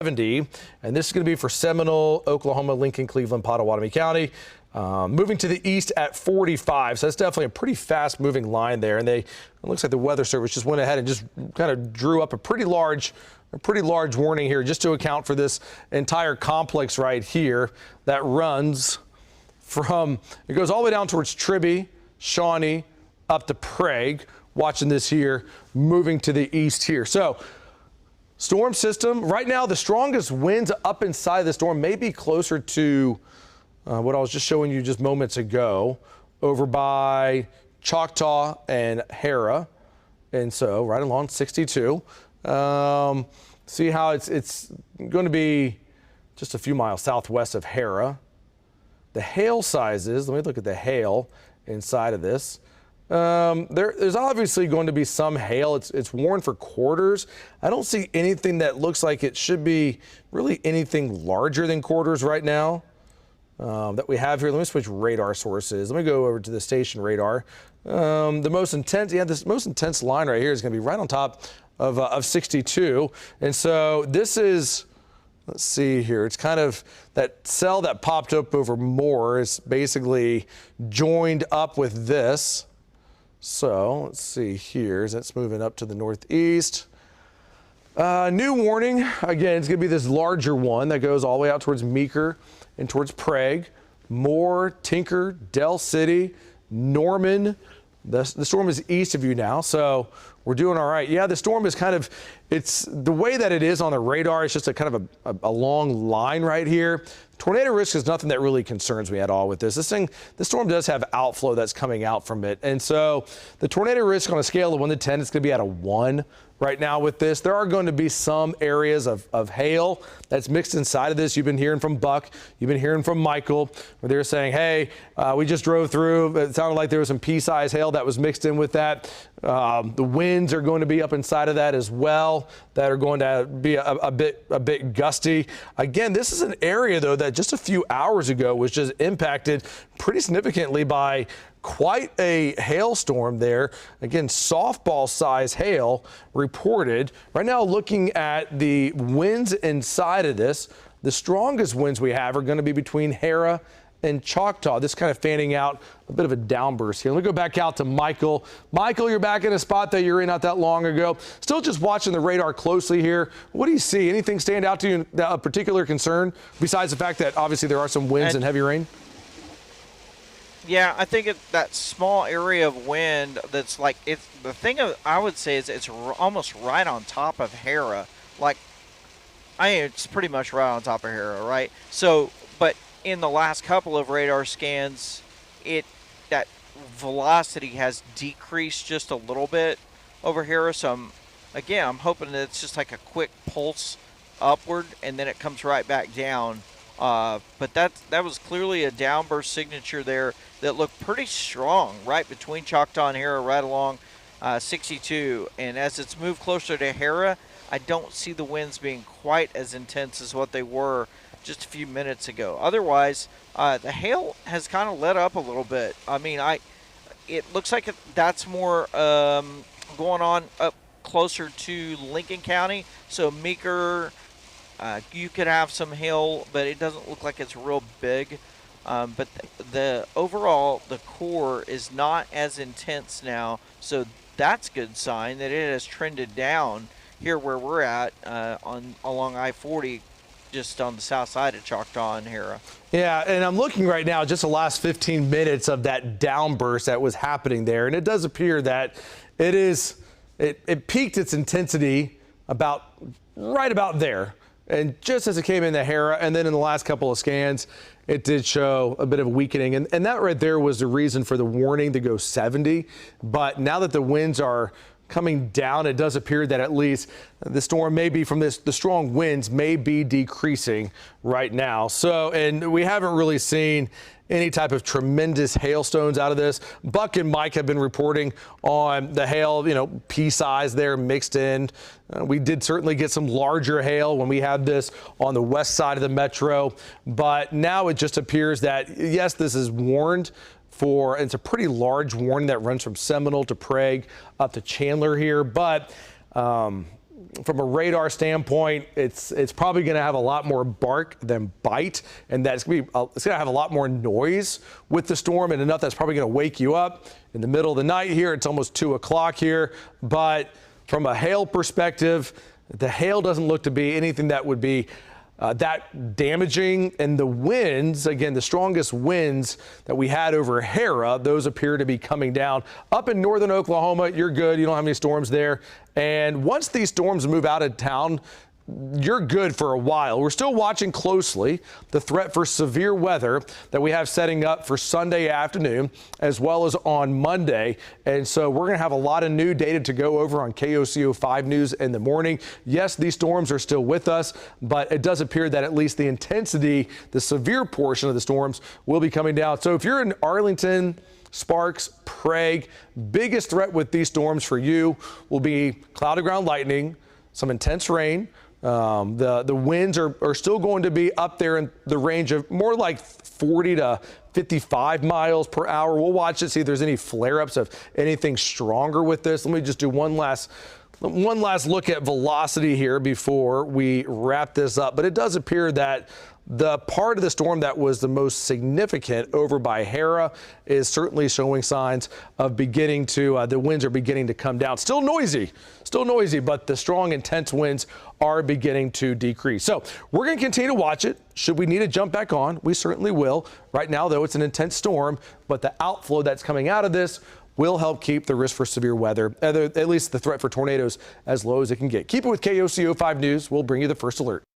70, and this is going to be for Seminole, Oklahoma, Lincoln, Cleveland, Pottawatomie County. Moving to the east at 45, so that's definitely a pretty fast moving line there. And it looks like the Weather Service just went ahead and just kind of drew up a pretty large warning here just to account for this entire complex right here that runs from, it goes all the way down towards Tribby, Shawnee, up to Prague. Watching this here, moving to the east here. So storm system right now, the strongest winds up inside the storm may be closer to what I was just showing you just moments ago over by Choctaw and Harrah. And so right along 62. See how it's going to be just a few miles southwest of Harrah. The hail sizes, let me look at the hail inside of this. There's obviously going to be some hail. It's warned for quarters. I don't see anything that looks like it should be really anything larger than quarters right now that we have here. Let me switch radar sources. Let me go over to the station radar. The most intense, this most intense line right here is going to be right on top of 62. And so this is, let's see here. It's kind of that cell that popped up over Moore is basically joined up with this. So let's see here as that's moving up to the northeast. New warning. Again, it's going to be this larger one that goes all the way out towards Meeker and towards Prague, Moore, Tinker, Del City, Norman. The storm is east of you now, so we're doing all right. Yeah, the storm is kind of, it's the way that it is on the radar. It's just a kind of a long line right here. Tornado risk is nothing that really concerns me at all with this. The storm does have outflow that's coming out from it. And so the tornado risk on a scale of 1 to 10, it's going to be at a 1 right now with this. There are going to be some areas of hail that's mixed inside of this. You've been hearing from Buck. You've been hearing from Michael, where they're saying, hey, we just drove through. It sounded like there was some pea-sized hail that was mixed in with that. The winds are going to be up inside of that as well, that are going to be a bit gusty. Again, this is an area, though, that just a few hours ago was just impacted pretty significantly by quite a hailstorm there. Again, softball size hail reported. Right now, looking at the winds inside of this, the strongest winds we have are going to be between Harrah and Choctaw. This kind of fanning out a bit of a downburst here. Let me go back out to Michael. Michael, you're back in a spot that you're in not that long ago. Still just watching the radar closely here. What do you see? Anything stand out to you of particular concern besides the fact that obviously there are some winds and heavy rain? Yeah, I think that small area of wind that's like, it's the thing I would say is it's almost right on top of Harrah. Like, it's pretty much right on top of Harrah, right? So, but in the last couple of radar scans, that velocity has decreased just a little bit over Harrah. So I'm hoping that it's just like a quick pulse upward and then it comes right back down. But that was clearly a downburst signature there that looked pretty strong right between Choctaw and Harrah, right along 62. And as it's moved closer to Harrah, I don't see the winds being quite as intense as what they were just a few minutes ago. Otherwise, the hail has kind of let up a little bit. I mean, it looks like that's more going on up closer to Lincoln County. So Meeker, you could have some hail, but it doesn't look like it's real big. But the overall, the core is not as intense now. So that's a good sign that it has trended down here where we're at along I-40, just on the south side of Choctaw and Harrah. Yeah, and I'm looking right now, just the last 15 minutes of that downburst that was happening there. And it does appear that it peaked its intensity right about there. And just as it came into Harrah, and then in the last couple of scans, it did show a bit of weakening. And that right there was the reason for the warning to go 70. But now that the winds are coming down, it does appear that at least the storm may be the strong winds may be decreasing right now. So, and we haven't really seen any type of tremendous hailstones out of this. Buck and Mike have been reporting on the hail, pea size there mixed in. We did certainly get some larger hail when we had this on the west side of the metro, but now it just appears that, yes, this is warned for, it's a pretty large warning that runs from Seminole to Prague up to Chandler here, but from a radar standpoint, it's probably going to have a lot more bark than bite, and that's going to have a lot more noise with the storm, and enough that's probably going to wake you up in the middle of the night here. It's almost 2 o'clock here, but from a hail perspective, the hail doesn't look to be anything that would be that damaging, and the winds, again, the strongest winds that we had over Hera, those appear to be coming down. Up in northern Oklahoma, you're good. You don't have any storms there. And once these storms move out of town, you're good for a while. We're still watching closely the threat for severe weather that we have setting up for Sunday afternoon as well as on Monday. And so we're going to have a lot of new data to go over on KOCO 5 News in the morning. Yes, these storms are still with us, but it does appear that at least the intensity, the severe portion of the storms will be coming down. So if you're in Arlington, Sparks, Prague, biggest threat with these storms for you will be cloud to ground lightning, some intense rain. The winds are still going to be up there in the range of more like 40 to 55 miles per hour. We'll watch it, see if there's any flare-ups of anything stronger with this. Let me just do one last look at velocity here before we wrap this up. But it does appear that the part of the storm that was the most significant over by Hera is certainly showing signs of beginning to, the winds are beginning to come down. Still noisy, but the strong, intense winds are beginning to decrease. So we're going to continue to watch it. Should we need to jump back on, we certainly will. Right now, though, it's an intense storm, but the outflow that's coming out of this will help keep the risk for severe weather, at least the threat for tornadoes, as low as it can get. Keep it with KOCO 5 News. We'll bring you the first alert.